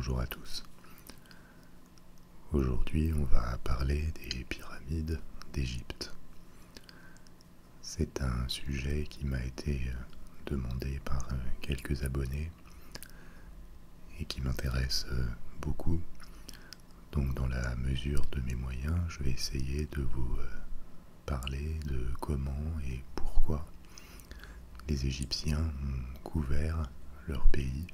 bonjour à tous. Aujourd'hui, on va parler des pyramides d'Égypte. C'est un sujet qui m'a été demandé par quelques abonnés et qui m'intéresse beaucoup. Donc, dans la mesure de mes moyens, je vais essayer de vous parler de comment et pourquoi les Égyptiens ont couvert leur pays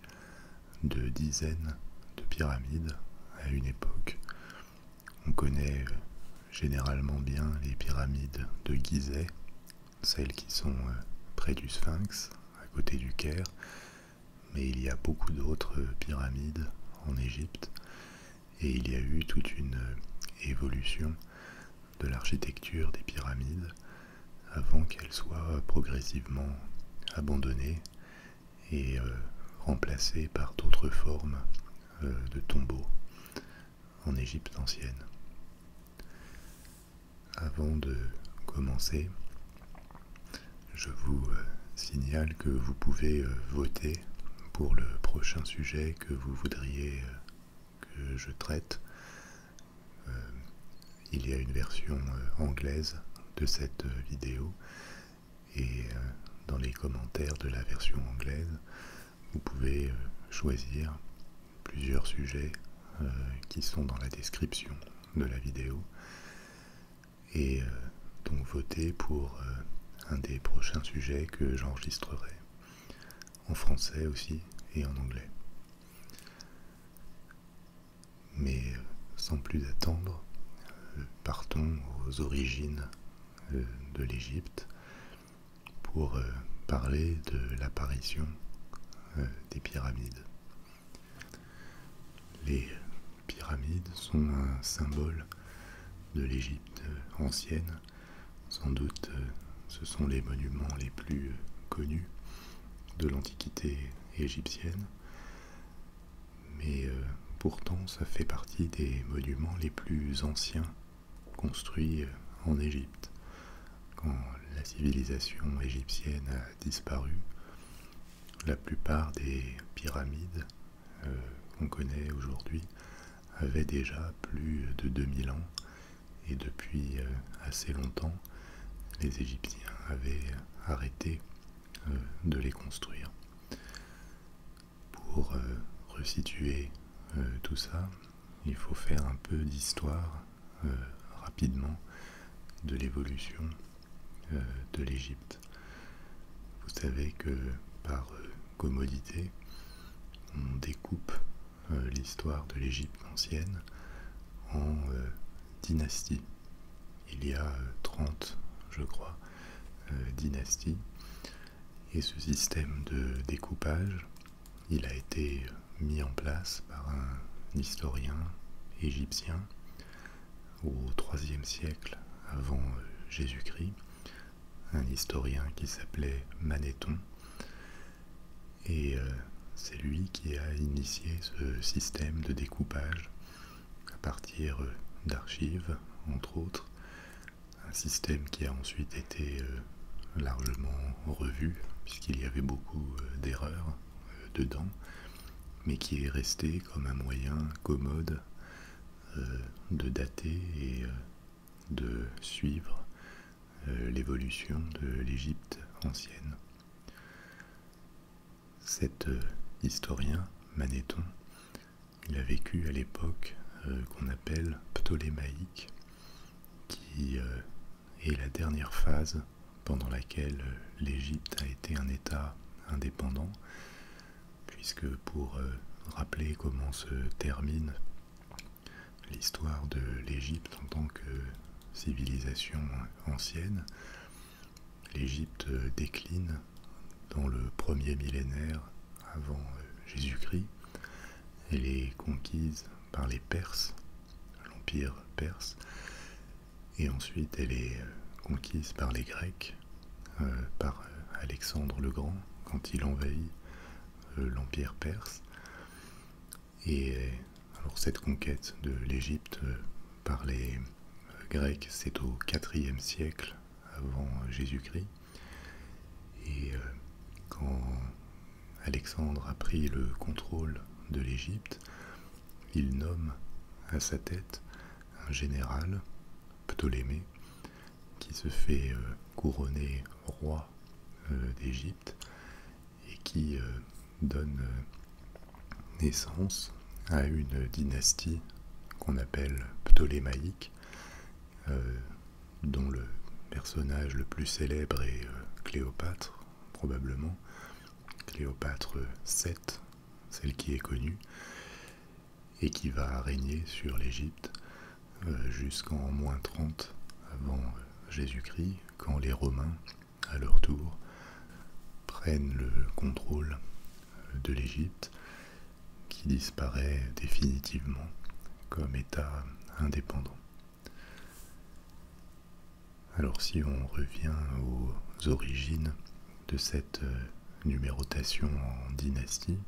de dizaines de pyramides à une époque. On connaît généralement bien les pyramides de Gizeh, celles qui sont près du Sphinx, à côté du Caire, mais il y a beaucoup d'autres pyramides en Égypte, et il y a eu toute une évolution de l'architecture des pyramides avant qu'elles soient progressivement abandonnées et remplacées par d'autres formes de tombeaux en Égypte ancienne. Avant de commencer, je vous signale que vous pouvez voter pour le prochain sujet que vous voudriez que je traite. Il y a une version anglaise de cette vidéo et dans les commentaires de la version anglaise, vous pouvez choisir plusieurs sujets qui sont dans la description de la vidéo et donc voter pour un des prochains sujets que j'enregistrerai en français aussi et en anglais. Mais sans plus attendre, partons aux origines de l'Égypte pour parler de l'apparition des pyramides. Les pyramides sont un symbole de l'Égypte ancienne. Sans doute, ce sont les monuments les plus connus de l'Antiquité égyptienne, mais pourtant ça fait partie des monuments les plus anciens construits en Égypte. Quand la civilisation égyptienne a disparu, la plupart des pyramides qu'on connaît aujourd'hui avaient déjà plus de 2000 ans, et depuis assez longtemps, les Égyptiens avaient arrêté de les construire. Pour resituer tout ça, il faut faire un peu d'histoire rapidement de l'évolution de l'Égypte. Vous savez que par commodité, on découpe l'histoire de l'Égypte ancienne en dynasties. Il y a 30, je crois, dynasties, et ce système de découpage, il a été mis en place par un historien égyptien au IIIe siècle avant Jésus-Christ, un historien qui s'appelait Manéthon, et c'est lui qui a initié ce système de découpage à partir d'archives, entre autres, un système qui a ensuite été largement revu, puisqu'il y avait beaucoup d'erreurs dedans, mais qui est resté comme un moyen commode de dater et de suivre l'évolution de l'Égypte ancienne. Cet historien, Manéthon, il a vécu à l'époque qu'on appelle ptolémaïque, qui est la dernière phase pendant laquelle l'Égypte a été un État indépendant, puisque pour rappeler comment se termine l'histoire de l'Égypte en tant que civilisation ancienne, l'Égypte décline dans le premier millénaire avant Jésus-Christ. Elle est conquise par les Perses, l'Empire perse, et ensuite elle est conquise par les Grecs, par Alexandre le Grand, quand il envahit l'Empire perse. Et alors cette conquête de l'Égypte par les Grecs, c'est au IVe siècle avant Jésus-Christ. Et quand Alexandre a pris le contrôle de l'Égypte, il nomme à sa tête un général, Ptolémée, qui se fait couronner roi d'Égypte et qui donne naissance à une dynastie qu'on appelle ptolémaïque, dont le personnage le plus célèbre est Cléopâtre, probablement. Cléopâtre VII, celle qui est connue, et qui va régner sur l'Égypte jusqu'en -30 avant Jésus-Christ, quand les Romains, à leur tour, prennent le contrôle de l'Égypte, qui disparaît définitivement comme État indépendant. Alors si on revient aux origines de cette numérotation en dynastie,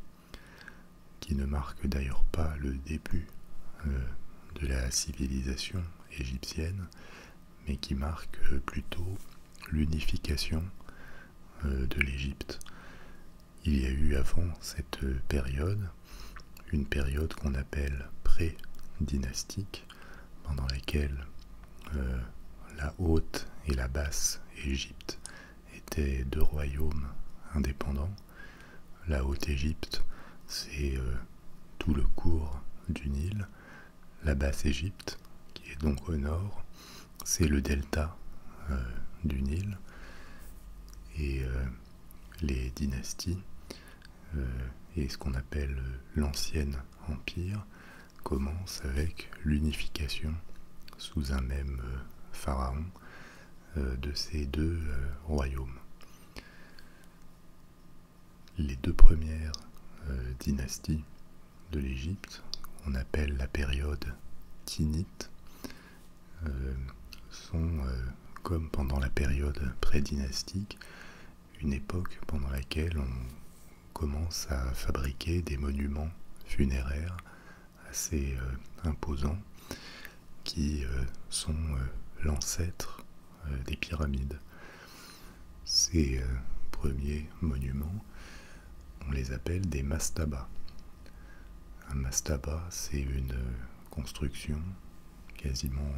qui ne marque d'ailleurs pas le début de la civilisation égyptienne, mais qui marque plutôt l'unification de l'Égypte. Il y a eu avant cette période, une période qu'on appelle pré-dynastique, pendant laquelle la haute et la basse Égypte étaient deux royaumes indépendants. La haute Égypte, c'est tout le cours du Nil. La basse Égypte, qui est donc au nord, c'est le delta du Nil. Et les dynasties et ce qu'on appelle l'ancien empire commencent avec l'unification sous un même pharaon de ces deux royaumes. Les deux premières dynasties de l'Égypte, on appelle la période tinnite, sont, comme pendant la période prédynastique, une époque pendant laquelle on commence à fabriquer des monuments funéraires assez imposants qui sont l'ancêtre des pyramides. Ces premiers monuments, on les appelle des mastabas. Un mastaba, c'est une construction quasiment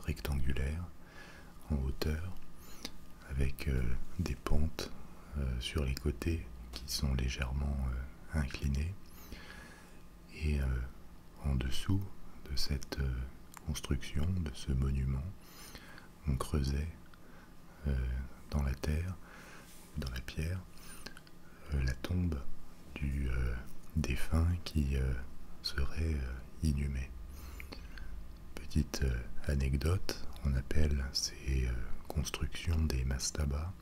rectangulaire en hauteur, avec des pentes sur les côtés qui sont légèrement inclinées. Et en dessous de cette construction, de ce monument, on creusait dans la terre, dans la pierre, la tombe du défunt qui serait inhumé. Petite anecdote, on appelle ces constructions des mastabas,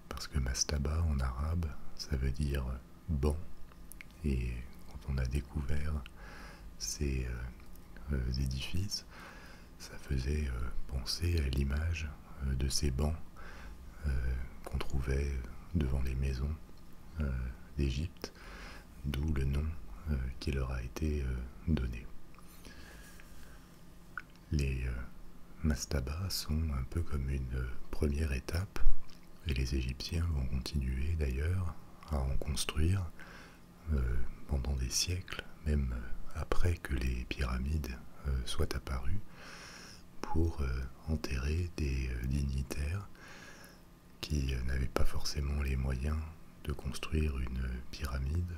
parce que mastaba en arabe, ça veut dire banc, et quand on a découvert ces édifices, ça faisait penser à l'image de ces bancs qu'on trouvait devant les maisons d'Égypte, d'où le nom qui leur a été donné. Les mastabas sont un peu comme une première étape, et les Égyptiens vont continuer d'ailleurs à en construire pendant des siècles, même après que les pyramides soient apparues, pour enterrer des dignitaires qui n'avaient pas forcément les moyens de construire une pyramide,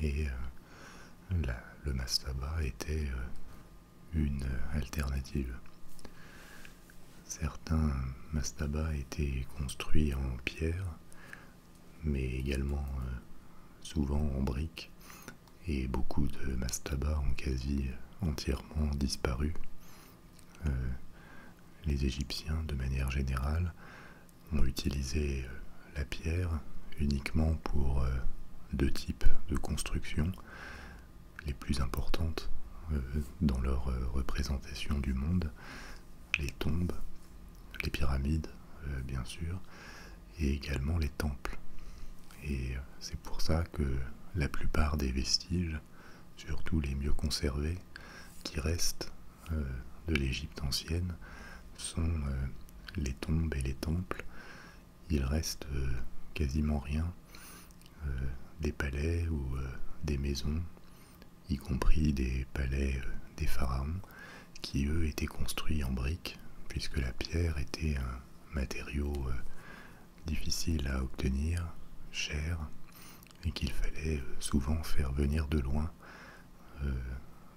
et le mastaba était une alternative. Certains mastabas étaient construits en pierre, mais également souvent en briques, et beaucoup de mastabas ont quasi entièrement disparu. Les Égyptiens, de manière générale, ont utilisé la pierre uniquement pour deux types de constructions les plus importantes dans leur représentation du monde: les tombes, les pyramides, bien sûr, et également les temples. Et c'est pour ça que la plupart des vestiges, surtout les mieux conservés, qui restent de l'Égypte ancienne, sont les tombes et les temples. Il reste quasiment rien des palais ou des maisons y compris des palais des pharaons, qui eux étaient construits en briques, puisque la pierre était un matériau difficile à obtenir, cher, et qu'il fallait souvent faire venir de loin,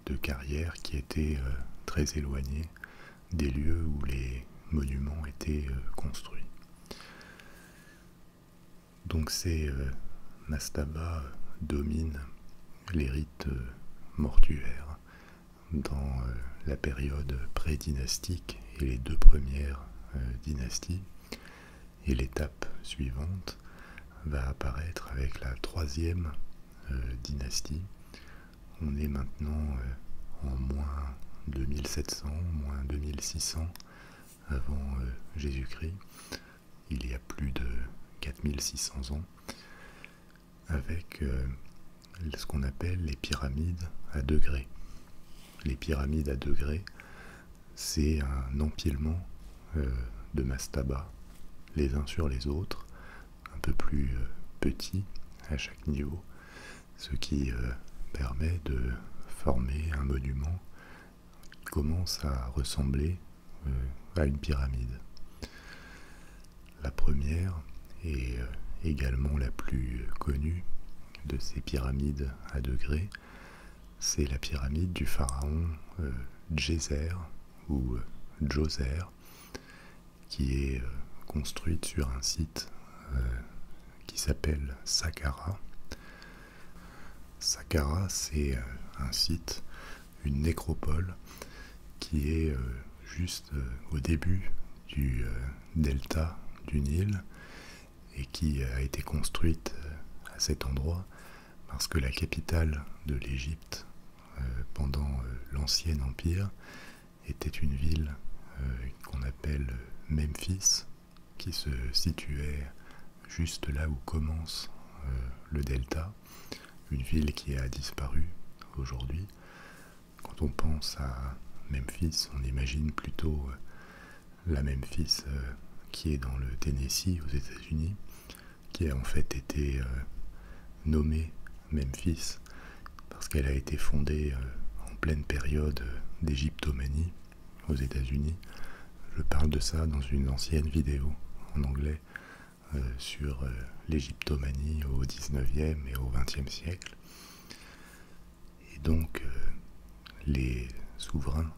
de carrières qui étaient très éloignées des lieux où les monuments étaient construits. Donc ces mastabas dominent les rites mortuaires dans la période pré-dynastique et les deux premières dynasties, et l'étape suivante va apparaître avec la troisième dynastie. On est maintenant en moins 2700, moins 2600 avant Jésus-Christ, il y a plus de 4600 ans, avec ce qu'on appelle les pyramides à degrés. Les pyramides à degrés, c'est un empilement de mastabas les uns sur les autres, un peu plus petits à chaque niveau, ce qui permet de former un monument qui commence à ressembler à une pyramide. La première et également la plus connue de ces pyramides à degrés, c'est la pyramide du pharaon Djéser ou Djoser, qui est construite sur un site qui s'appelle Saqqara. Saqqara, c'est un site, une nécropole, qui est juste au début du delta du Nil et qui a été construite à cet endroit parce que la capitale de l'Égypte pendant l'Ancien Empire était une ville qu'on appelle Memphis, qui se situait juste là où commence le delta, une ville qui a disparu aujourd'hui. Quand on pense à Memphis, on imagine plutôt la Memphis qui est dans le Tennessee aux États-Unis, qui a en fait été nommée Memphis parce qu'elle a été fondée en pleine période d'égyptomanie aux États-Unis. Je parle de ça dans une ancienne vidéo en anglais sur l'égyptomanie au 19e et au 20e siècle. Et donc les souverains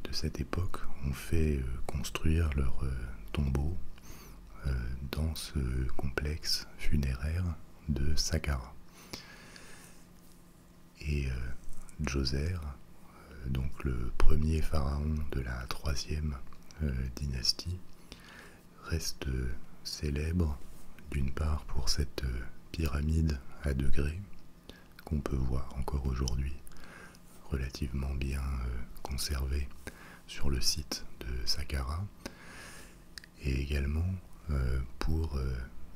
de cette époque ont fait construire leurs tombeaux dans ce complexe funéraire de Saqqara. Et Djoser, donc le premier pharaon de la troisième dynastie, reste célèbre d'une part pour cette pyramide à degrés qu'on peut voir encore aujourd'hui, relativement bien conservée sur le site de Saqqara, et également pour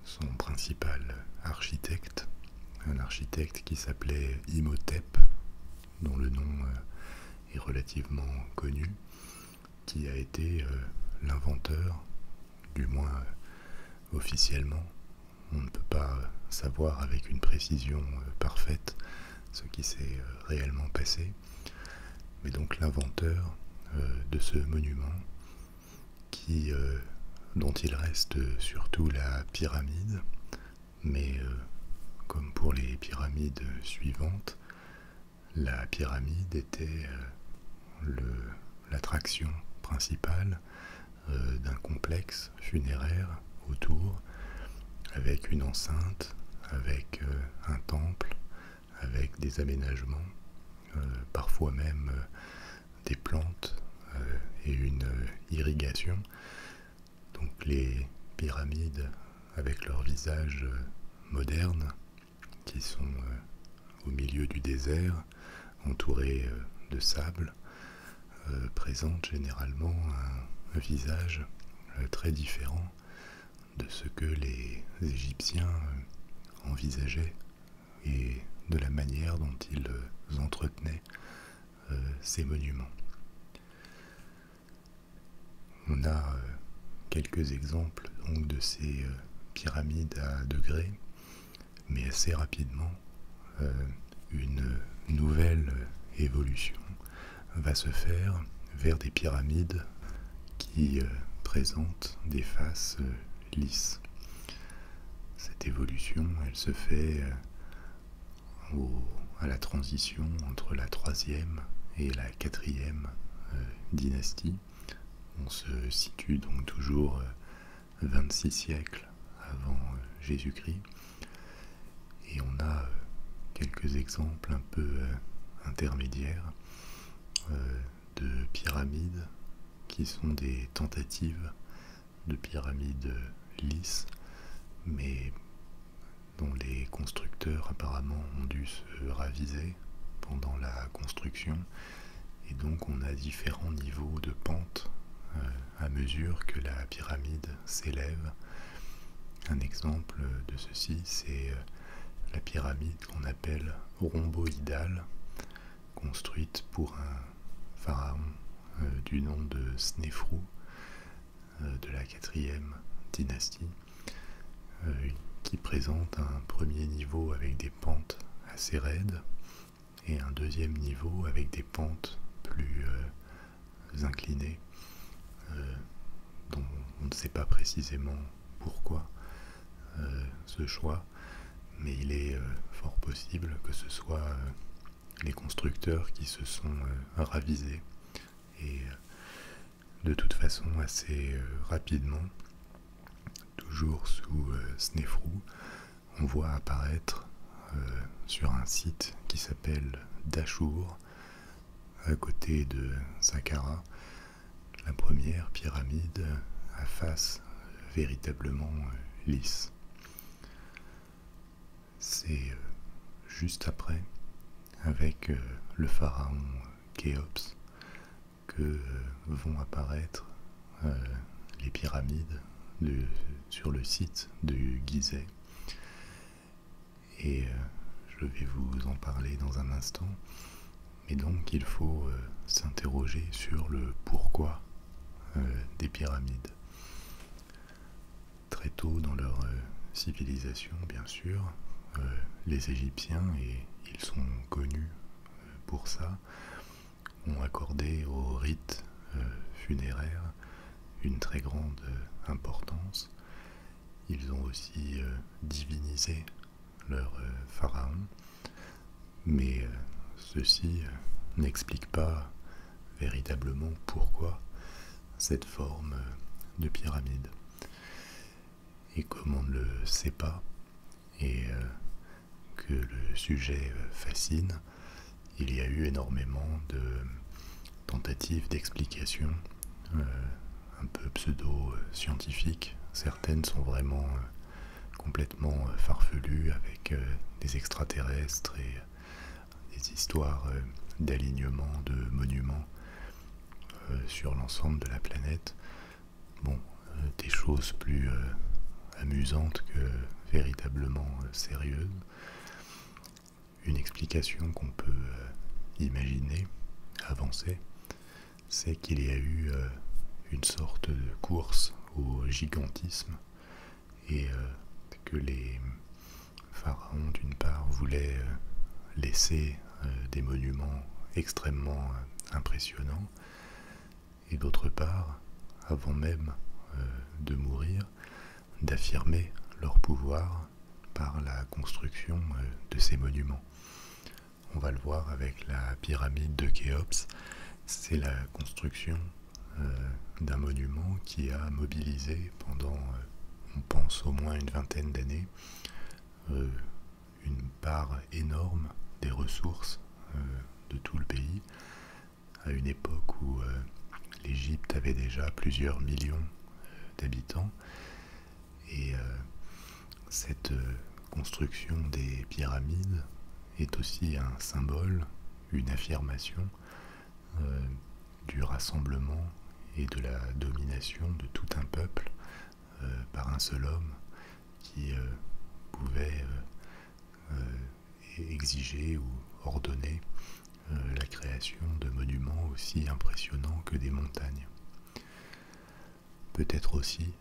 son principal architecte, un architecte qui s'appelait Imhotep, dont le nom est relativement connu, qui a été l'inventeur, du moins officiellement. On ne peut pas savoir avec une précision parfaite ce qui s'est réellement passé, mais donc l'inventeur de ce monument dont il reste surtout la pyramide, mais comme pour les pyramides suivantes, la pyramide était l'attraction principale d'un complexe funéraire autour, avec une enceinte, avec un temple, avec des aménagements, parfois même des plantes et une irrigation. Donc les pyramides avec leur visage moderne, qui sont au milieu du désert, entourés de sable, présentent généralement un visage très différent de ce que les Égyptiens envisageaient et de la manière dont ils entretenaient ces monuments. On a quelques exemples donc de ces pyramides à degrés, mais assez rapidement une nouvelle évolution va se faire vers des pyramides qui présentent des faces lisses. Cette évolution, elle se fait à la transition entre la troisième et la quatrième dynastie. On se situe donc toujours 26 siècles avant Jésus-Christ, et on a quelques exemples un peu intermédiaires de pyramides qui sont des tentatives de pyramides lisses, mais dont les constructeurs apparemment ont dû se raviser pendant la construction, et donc on a différents niveaux de pente à mesure que la pyramide s'élève. Un exemple de ceci, c'est la pyramide qu'on appelle rhomboïdale, construite pour un pharaon du nom de Snéfrou de la quatrième dynastie, qui présente un premier niveau avec des pentes assez raides et un deuxième niveau avec des pentes plus inclinées, dont on ne sait pas précisément pourquoi ce choix, mais il est fort possible que ce soit les constructeurs qui se sont ravisés, et de toute façon assez rapidement, toujours sous Snéfrou, on voit apparaître sur un site qui s'appelle Dachour, à côté de Saqqara, la première pyramide à face véritablement lisse. C'est juste après, avec le pharaon Khéops, que vont apparaître les pyramides sur le site de Gizeh. Et je vais vous en parler dans un instant. Mais donc il faut s'interroger sur le pourquoi des pyramides. Très tôt dans leur civilisation, bien sûr, les Égyptiens, et ils sont connus pour ça, ont accordé au rite funéraire une très grande importance. Ils ont aussi divinisé leur pharaon, mais ceci n'explique pas véritablement pourquoi cette forme de pyramide. Et comme on ne le sait pas, et que le sujet fascine, il y a eu énormément de tentatives d'explication un peu pseudo-scientifiques. Certaines sont vraiment complètement farfelues, avec des extraterrestres et des histoires d'alignement de monuments sur l'ensemble de la planète. Bon, des choses plus amusantes que véritablement sérieuses. Une explication qu'on peut imaginer, avancer, c'est qu'il y a eu une sorte de course au gigantisme, et que les pharaons, d'une part, voulaient laisser des monuments extrêmement impressionnants, et d'autre part, avant même de mourir, d'affirmer leur pouvoir par la construction de ces monuments. On va le voir avec la pyramide de Khéops. C'est la construction d'un monument qui a mobilisé pendant, on pense, au moins une vingtaine d'années, une part énorme des ressources de tout le pays, à une époque où l'Égypte avait déjà plusieurs millions d'habitants. Et cette construction des pyramides est aussi un symbole, une affirmation du rassemblement et de la domination de tout un peuple par un seul homme qui pouvait exiger ou ordonner la création de monuments aussi impressionnants que des montagnes. Peut-être aussi,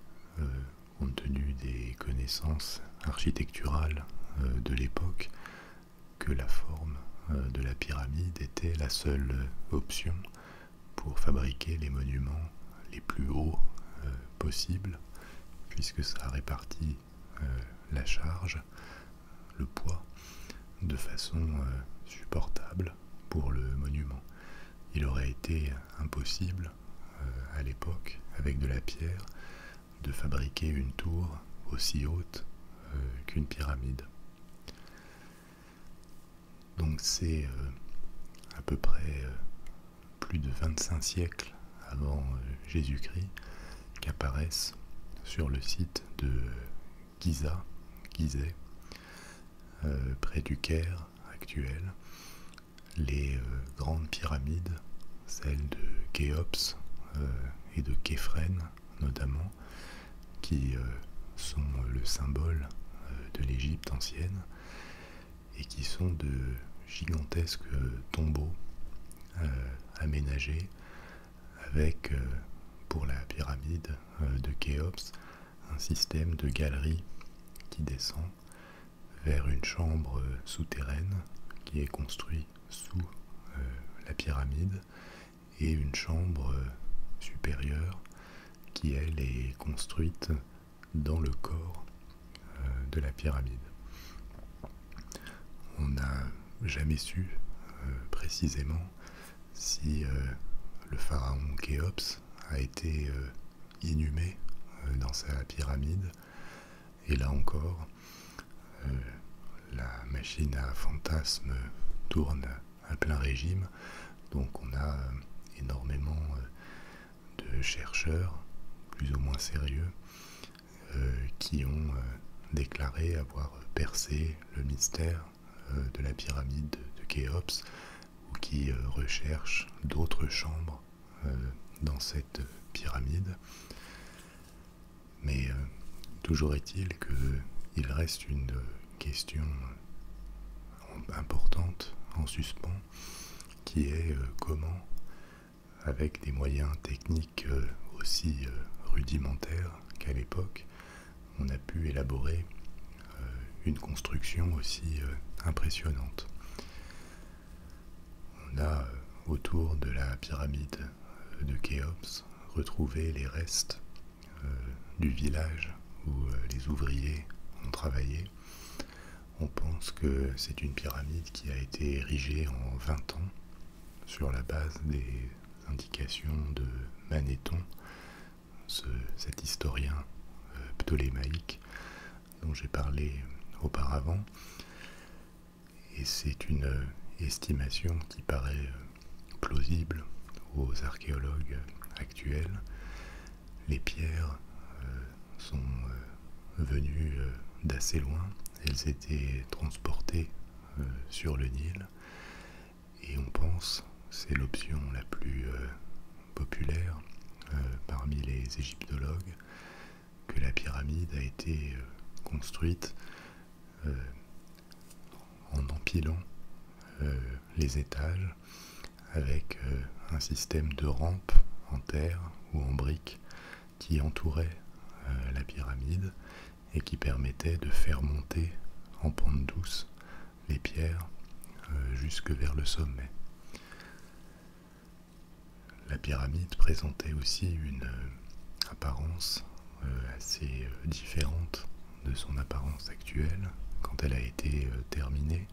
compte tenu des connaissances architecturales de l'époque, que la forme de la pyramide été la seule option pour fabriquer les monuments les plus hauts possibles, puisque ça répartit la charge, le poids, de façon supportable pour le monument. Il aurait été impossible à l'époque, avec de la pierre, de fabriquer une tour aussi haute qu'une pyramide. Donc c'est à peu près plus de 25 siècles avant Jésus-Christ qu'apparaissent sur le site de Gizeh, près du Caire actuel, les grandes pyramides, celles de Khéops et de Képhren notamment, qui sont le symbole de l'Égypte ancienne et qui sont de gigantesques tombeaux aménagés avec, pour la pyramide de Khéops, un système de galeries qui descend vers une chambre souterraine qui est construite sous la pyramide et une chambre supérieure qui, elle, est construite dans le corps de la pyramide. On n'a jamais su précisément si le pharaon Khéops a été inhumé dans sa pyramide, et là encore la machine à fantasmes tourne à plein régime, donc on a énormément de chercheurs plus ou moins sérieux qui ont déclaré avoir percé le mystère de la pyramide de Khéops, ou qui recherchent d'autres chambres dans cette pyramide. Mais toujours est-il qu'il reste une question importante en suspens, qui est comment, avec des moyens techniques aussi rudimentaires qu'à l'époque, on a pu élaborer une construction aussi impressionnante. On a autour de la pyramide de Khéops retrouvé les restes du village où les ouvriers ont travaillé. On pense que c'est une pyramide qui a été érigée en 20 ans sur la base des indications de Manéthon, cet historien ptolémaïque dont j'ai parlé auparavant. Et c'est une estimation qui paraît plausible aux archéologues actuels. Les pierres sont venues d'assez loin, elles étaient transportées sur le Nil, et on pense, c'est l'option la plus populaire parmi les égyptologues, que la pyramide a été construite en empilant les étages avec un système de rampes en terre ou en briques qui entourait la pyramide et qui permettait de faire monter en pente douce les pierres jusque vers le sommet. La pyramide présentait aussi une apparence assez différente de son apparence actuelle quand elle a été terminée,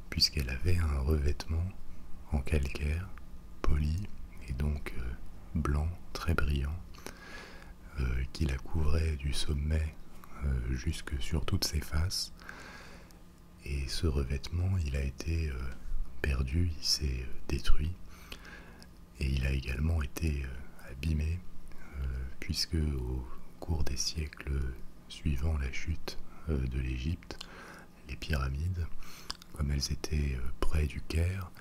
puisqu'elle avait un revêtement en calcaire poli et donc blanc très brillant qui la couvrait du sommet jusque sur toutes ses faces. Et ce revêtement, il a été perdu, il s'est détruit, et il a également été abîmé puisque au cours des siècles suivant la chute de l'Égypte, les pyramides, comme elles étaient près du Caire,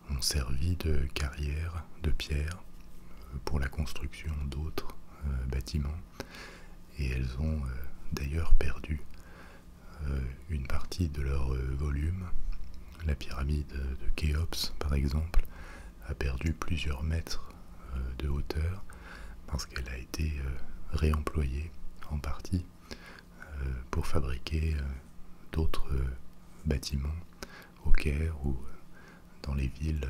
ont servi de carrière de pierre pour la construction d'autres bâtiments, et elles ont d'ailleurs perdu une partie de leur volume. La pyramide de Khéops, par exemple, a perdu plusieurs mètres de hauteur parce qu'elle a été réemployée en partie pour fabriquer d'autres bâtiments au Caire ou dans les villes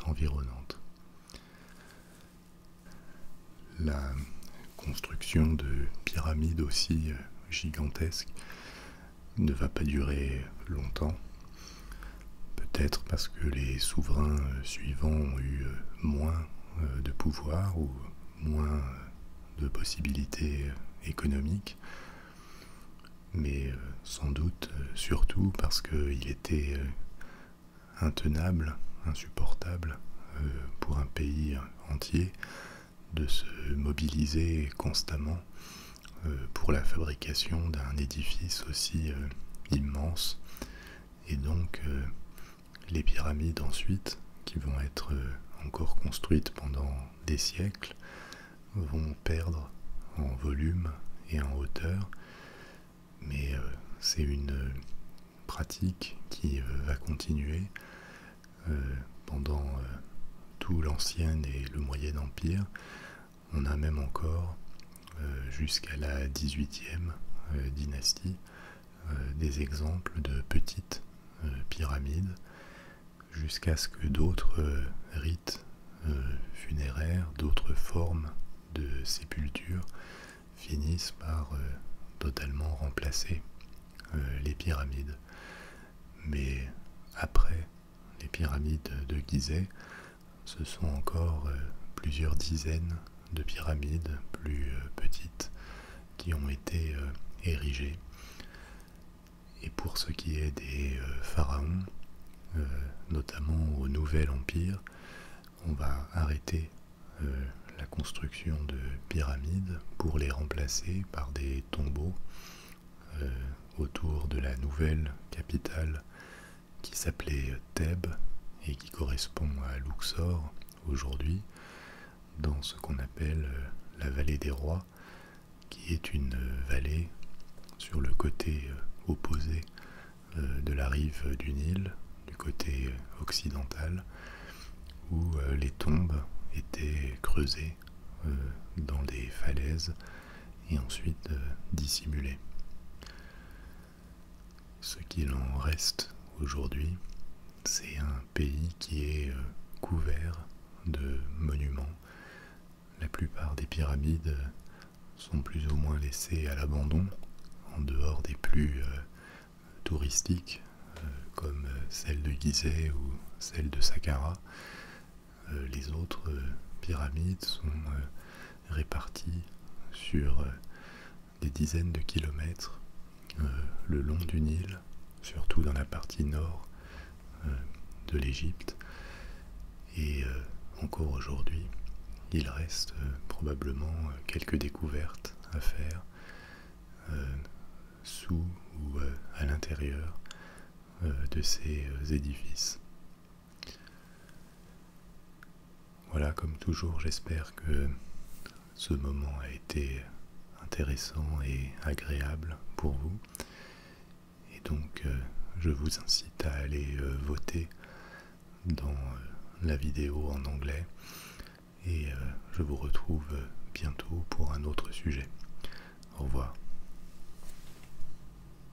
environnantes. La construction de pyramides aussi gigantesques ne va pas durer longtemps, peut-être parce que les souverains suivants ont eu moins de pouvoir ou moins de possibilités économiques, mais sans doute surtout parce qu'il était intenable, insupportable pour un pays entier de se mobiliser constamment pour la fabrication d'un édifice aussi immense. Et donc les pyramides ensuite, qui vont être encore construites pendant des siècles, vont perdre en volume et en hauteur, mais c'est une pratique qui va continuer pendant tout l'Ancien et le Moyen Empire. On a même encore, jusqu'à la 18e dynastie, des exemples de petites pyramides, jusqu'à ce que d'autres rites funéraires, d'autres formes de sépulture finissent par totalement remplacer les pyramides. Mais après les pyramides de Gizeh, ce sont encore plusieurs dizaines de pyramides plus petites qui ont été érigées. Et pour ce qui est des pharaons, notamment au Nouvel Empire, on va arrêter la construction de pyramides pour les remplacer par des tombeaux autour de la nouvelle capitale qui s'appelait Thèbes et qui correspond à Luxor aujourd'hui, dans ce qu'on appelle la vallée des rois, qui est une vallée sur le côté opposé de la rive du Nil, du côté occidental, où les tombes étaient creusées dans des falaises et ensuite dissimulées. Ce qu'il en reste aujourd'hui, c'est un pays qui est couvert de monuments. La plupart des pyramides sont plus ou moins laissées à l'abandon, en dehors des plus touristiques, comme celle de Gizeh ou celle de Saqqara. Les autres pyramides sont réparties sur des dizaines de kilomètres le long du Nil, surtout dans la partie nord de l'Égypte. Et encore aujourd'hui, il reste probablement quelques découvertes à faire sous ou à l'intérieur de ces édifices. Voilà, comme toujours, j'espère que ce moment a été intéressant et agréable pour vous. Et donc, je vous incite à aller voter dans la vidéo en anglais. Et je vous retrouve bientôt pour un autre sujet. Au revoir.